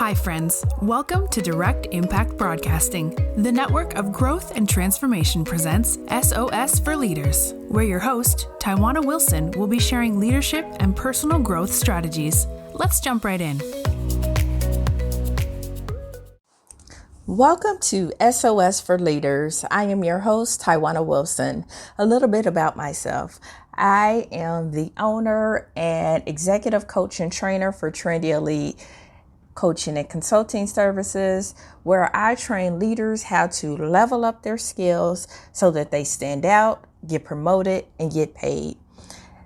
Hi, friends. Welcome to Direct Impact Broadcasting. The network of growth and transformation presents SOS for Leaders, where your host, Tawana Wilson, will be sharing leadership and personal growth strategies. Let's jump right in. Welcome to SOS for Leaders. I am your host, Tawana Wilson. A little bit about myself. I am the owner and executive coach and trainer for Trendy Elite Coaching and Consulting Services, where I train leaders how to level up their skills so that they stand out, get promoted, and get paid.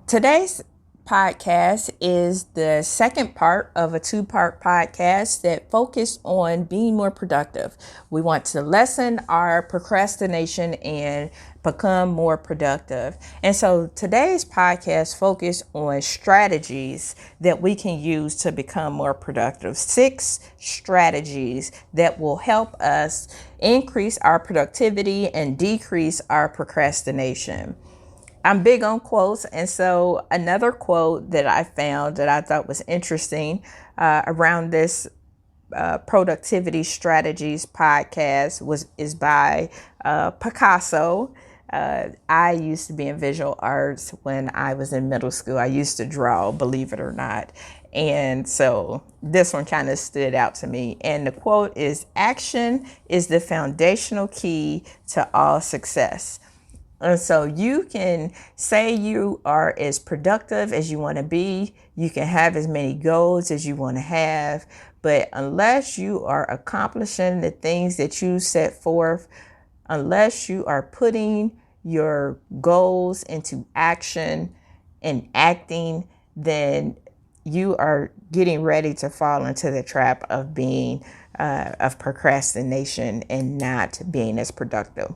Today's podcast is the second part of a two-part podcast that focus on being more productive. We want to lessen our procrastination and become more productive. And so today's podcast focus on strategies that we can use to become more productive. 6 strategies that will help us increase our productivity and decrease our procrastination. I'm big on quotes, and so another quote that I found that I thought was interesting around this productivity strategies podcast is by Picasso. I used to be in visual arts when I was in middle school. I used to draw, believe it or not. And so this one kind of stood out to me. And the quote is, "Action is the foundational key to all success." And so you can say you are as productive as you want to be. You can have as many goals as you want to have. But unless you are accomplishing the things that you set forth, unless you are putting your goals into action and acting, then you are getting ready to fall into the trap of being of procrastination and not being as productive.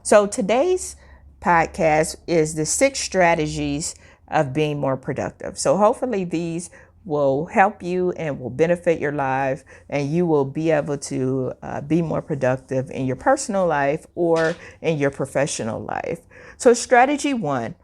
So today's podcast is the 6 strategies of being more productive. So hopefully these will help you and will benefit your life, and you will be able to be more productive in your personal life or in your professional life. So strategy 1,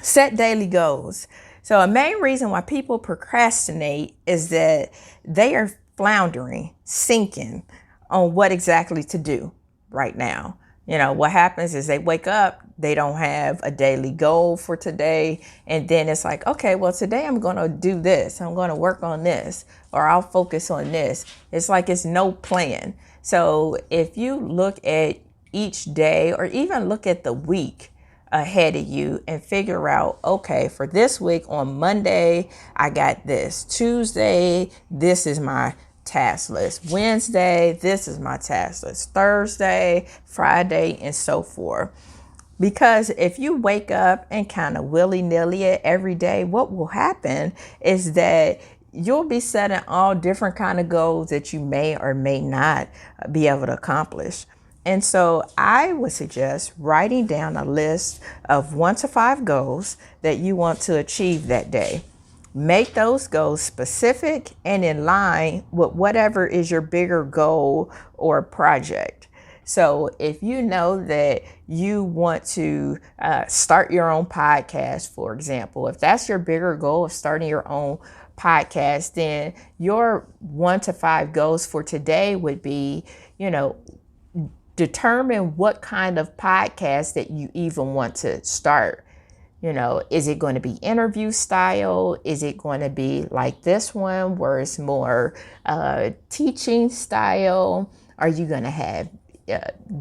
set daily goals. So a main reason why people procrastinate is that they are floundering, sinking on what exactly to do right now. You know, what happens is they wake up, they don't have a daily goal for today. And then it's like, okay, well, today I'm going to do this. I'm going to work on this, or I'll focus on this. It's like it's no plan. So if you look at each day or even look at the week ahead of you and figure out, okay, for this week on Monday, I got this. Tuesday, this is my task list. Wednesday, this is my task list. Thursday, Friday, and so forth. Because if you wake up and kind of willy-nilly it every day, what will happen is that you'll be setting all different kind of goals that you may or may not be able to accomplish. And so I would suggest writing down a list of 1 to 5 goals that you want to achieve that day. Make those goals specific and in line with whatever is your bigger goal or project. So if you know that you want to start your own podcast, for example, if that's your bigger goal of starting your own podcast, then your 1 to 5 goals for today would be, determine what kind of podcast that you even want to start. Is it going to be interview style? Is it going to be like this one where it's more teaching style? Are you going to have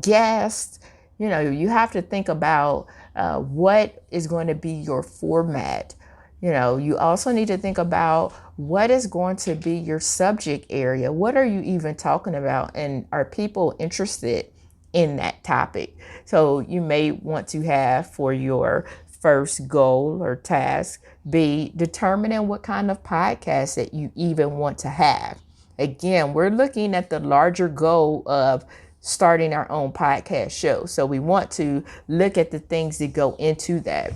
guests? You have to think about what is going to be your format. You also need to think about what is going to be your subject area. What are you even talking about? And are people interested in that topic? So you may want to have for your first goal or task be determining what kind of podcast that you even want to have. Again, we're looking at the larger goal of starting our own podcast show. So we want to look at the things that go into that.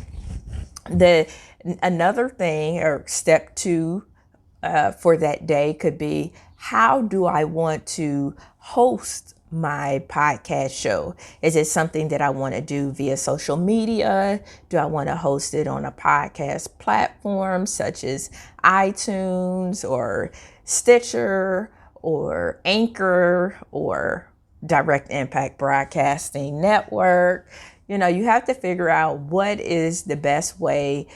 Another thing, or step 2 for that day, could be, how do I want to host my podcast show? Is it something that I want to do via social media? Do I want to host it on a podcast platform such as iTunes or Stitcher or Anchor or Direct Impact Broadcasting Network? You have to figure out what is the best way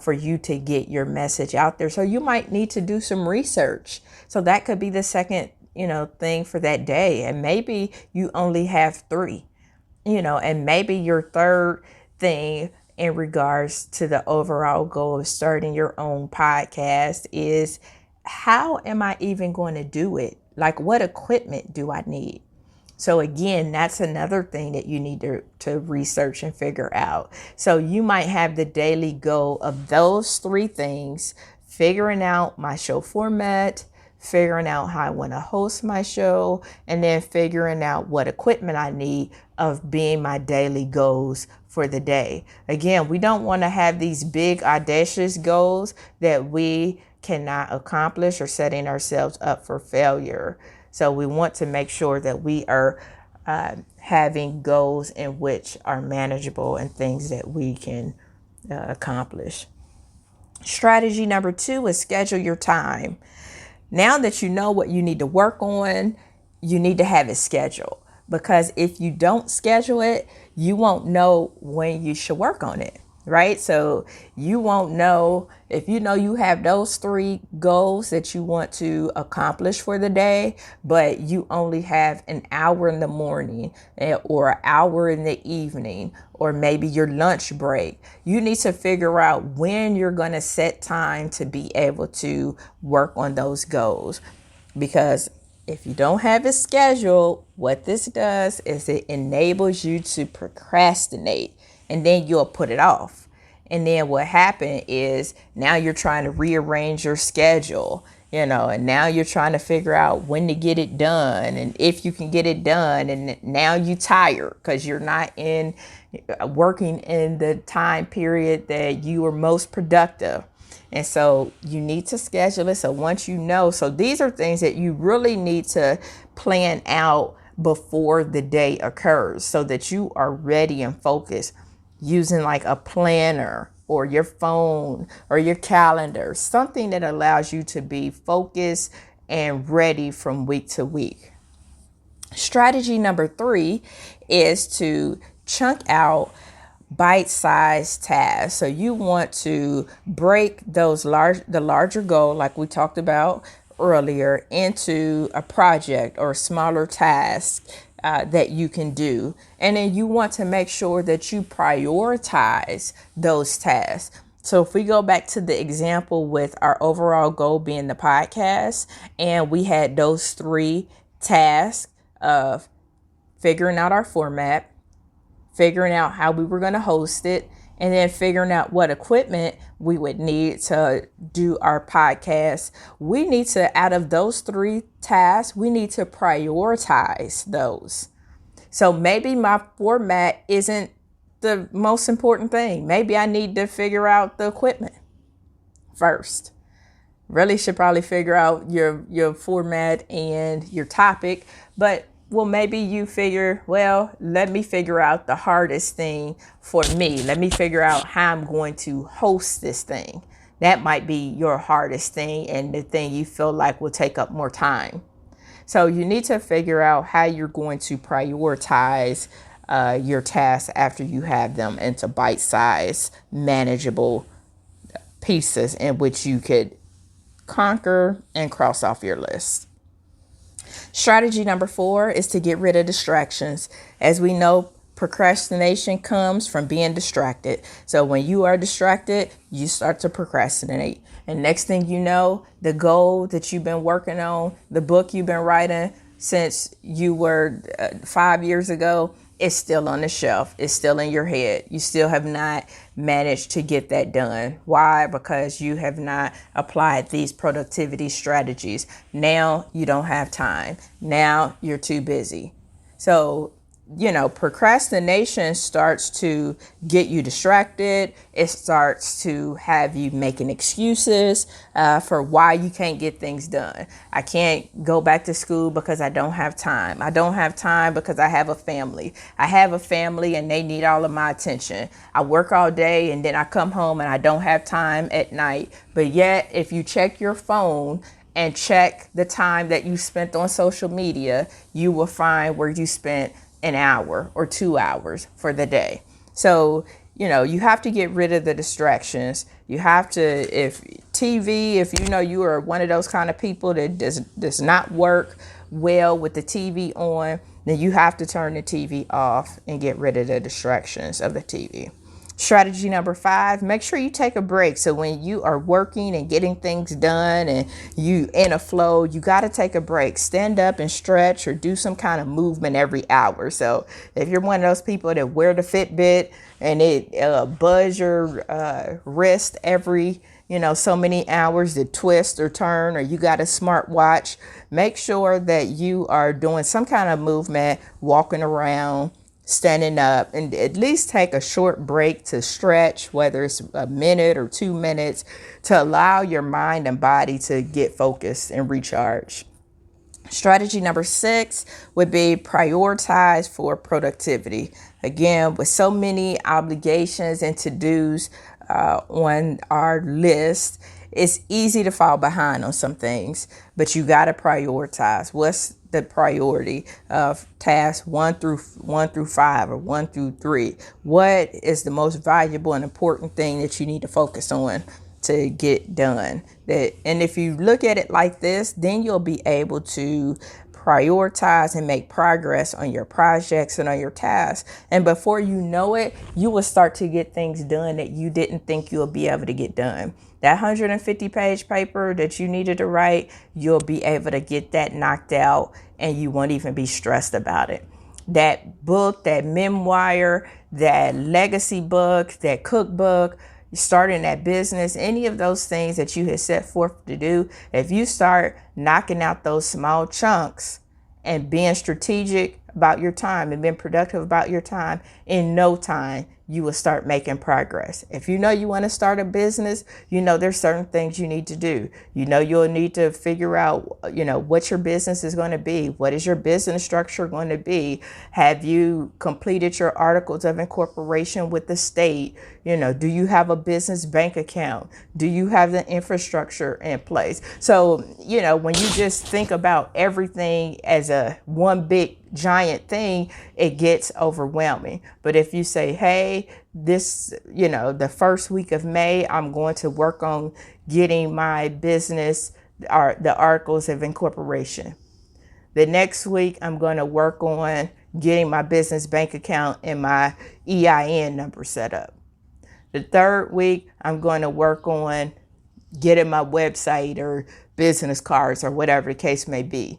for you to get your message out there. So you might need to do some research. So that could be the second, thing for that day. And maybe you only have three, and maybe your third thing in regards to the overall goal of starting your own podcast is, how am I even going to do it? Like, what equipment do I need? So again, that's another thing that you need to research and figure out. So you might have the daily goal of those three things: figuring out my show format, figuring out how I want to host my show, and then figuring out what equipment I need of being my daily goals for the day. Again, we don't want to have these big audacious goals that we cannot accomplish, or setting ourselves up for failure. So we want to make sure that we are having goals in which are manageable and things that we can accomplish. Strategy number 2 is schedule your time. Now that you know what you need to work on, you need to have it scheduled, because if you don't schedule it, you won't know when you should work on it, right? So you won't know if you have those 3 goals that you want to accomplish for the day, but you only have an hour in the morning or an hour in the evening, or maybe your lunch break. You need to figure out when you're going to set time to be able to work on those goals. Because if you don't have it scheduled, what this does is it enables you to procrastinate, and then you'll put it off. And then what happened is, now you're trying to rearrange your schedule, and now you're trying to figure out when to get it done and if you can get it done. And now you're tired because you're not working in the time period that you were most productive. And so you need to schedule it. So once so these are things that you really need to plan out before the day occurs, so that you are ready and focused, using like a planner or your phone or your calendar, something that allows you to be focused and ready from week to week. Strategy number 3 is to chunk out bite-sized tasks. So you want to break the larger goal, like we talked about earlier, into a project or smaller task that you can do. And then you want to make sure that you prioritize those tasks. So if we go back to the example with our overall goal being the podcast, and we had those 3 tasks of figuring out our format, figuring out how we were going to host it, and then figuring out what equipment we would need to do our podcast. We need to, out of those 3 tasks, we need to prioritize those. So maybe my format isn't the most important thing. Maybe I need to figure out the equipment first. Really should probably figure out your format and your topic, but maybe you figure, let me figure out the hardest thing for me. Let me figure out how I'm going to host this thing. That might be your hardest thing and the thing you feel like will take up more time. So you need to figure out how you're going to prioritize your tasks after you have them into bite-sized, manageable pieces in which you could conquer and cross off your list. Strategy number 4 is to get rid of distractions. As we know, procrastination comes from being distracted. So when you are distracted, you start to procrastinate. And next thing you know, the goal that you've been working on, the book you've been writing since you were 5 years ago, is still on the shelf. It's still in your head. You still have not managed to get that done. Why? Because you have not applied these productivity strategies. Now you don't have time. Now you're too busy. So procrastination starts to get you distracted. It starts to have you making excuses for why you can't get things done. I can't go back to school because I don't have time. I don't have time because I have a family. I have a family and they need all of my attention. I work all day and then I come home and I don't have time at night. But yet, if you check your phone and check the time that you spent on social media, you will find where you spent an hour or 2 hours for the day. So, you have to get rid of the distractions. You have to, if you are one of those kind of people that does not work well with the TV on, then you have to turn the TV off and get rid of the distractions of the TV. Strategy number 5, make sure you take a break. So when you are working and getting things done and you in a flow, you got to take a break. Stand up and stretch or do some kind of movement every hour. So if you're one of those people that wear the Fitbit and it buzz your wrist every so many hours to twist or turn, or you got a smart watch, make sure that you are doing some kind of movement, walking around, standing up, and at least take a short break to stretch, whether it's a minute or 2 minutes, to allow your mind and body to get focused and recharge. Strategy number 6 would be prioritize for productivity. Again, with so many obligations and to-dos on our list, it's easy to fall behind on some things, but you got to prioritize. What's the priority of tasks 1 through 5 or 1 through 3? What is the most valuable and important thing that you need to focus on to get done? And if you look at it like this, then you'll be able to prioritize and make progress on your projects and on your tasks. And before you know it, you will start to get things done that you didn't think you'll be able to get done. That 150-page paper that you needed to write, you'll be able to get that knocked out and you won't even be stressed about it. That book, that memoir, that legacy book, that cookbook, starting that business, any of those things that you had set forth to do, if you start knocking out those small chunks and being strategic about your time and being productive about your time, in no time, you will start making progress. If you know you want to start a business, there's certain things you need to do. You'll need to figure out, what your business is going to be. What is your business structure going to be? Have you completed your articles of incorporation with the state? Do you have a business bank account? Do you have the infrastructure in place? So, when you just think about everything as a one big giant thing, it gets overwhelming. But if you say, hey, this, the first week of May, I'm going to work on getting my business, the articles of incorporation. The next week, I'm going to work on getting my business bank account and my EIN number set up. The third week, I'm going to work on getting my website or business cards or whatever the case may be.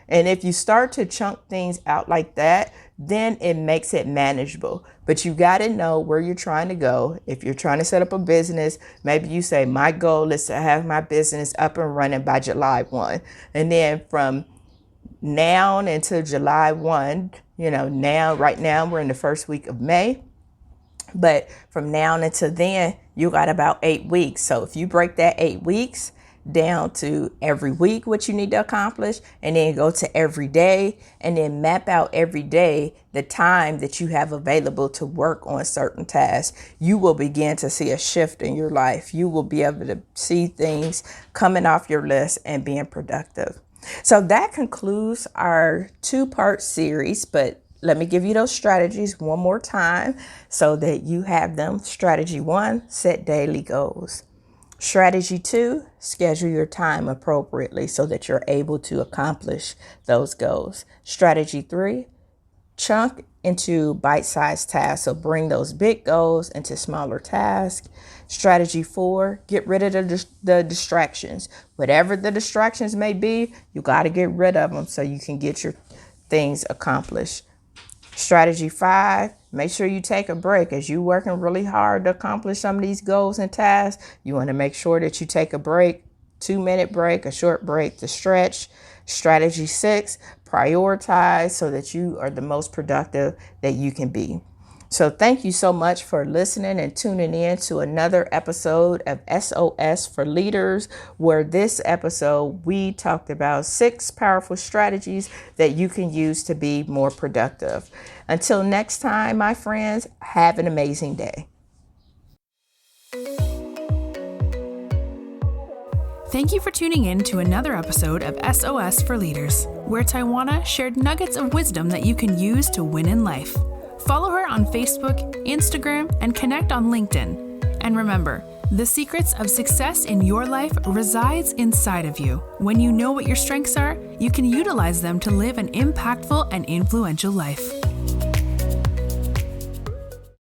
And if you start to chunk things out like that, then it makes it manageable. But you got to know where you're trying to go. If you're trying to set up a business, maybe you say, my goal is to have my business up and running by July 1. And then from now until July 1, right now we're in the first week of May. But from now until then, you got about 8 weeks. So if you break that 8 weeks down to every week what you need to accomplish, and then go to every day, and then map out every day the time that you have available to work on certain tasks, you will begin to see a shift in your life. You will be able to see things coming off your list and being productive. So that concludes our 2-part series, but let me give you those strategies one more time so that you have them. Strategy 1, set daily goals. Strategy 2, schedule your time appropriately so that you're able to accomplish those goals. Strategy 3, chunk into bite-sized tasks. So bring those big goals into smaller tasks. Strategy 4, get rid of the distractions. Whatever the distractions may be, you got to get rid of them so you can get your things accomplished. Strategy 5, make sure you take a break. As you're working really hard to accomplish some of these goals and tasks, you want to make sure that you take a break 2-minute break, a short break to stretch. Strategy 6, prioritize so that you are the most productive that you can be. So thank you so much for listening and tuning in to another episode of SOS for Leaders, where this episode we talked about 6 powerful strategies that you can use to be more productive. Until next time, my friends, have an amazing day. Thank you for tuning in to another episode of SOS for Leaders, where Tawana shared nuggets of wisdom that you can use to win in life. Follow her on Facebook, Instagram, and connect on LinkedIn. And remember, the secrets of success in your life resides inside of you. When you know what your strengths are, you can utilize them to live an impactful and influential life.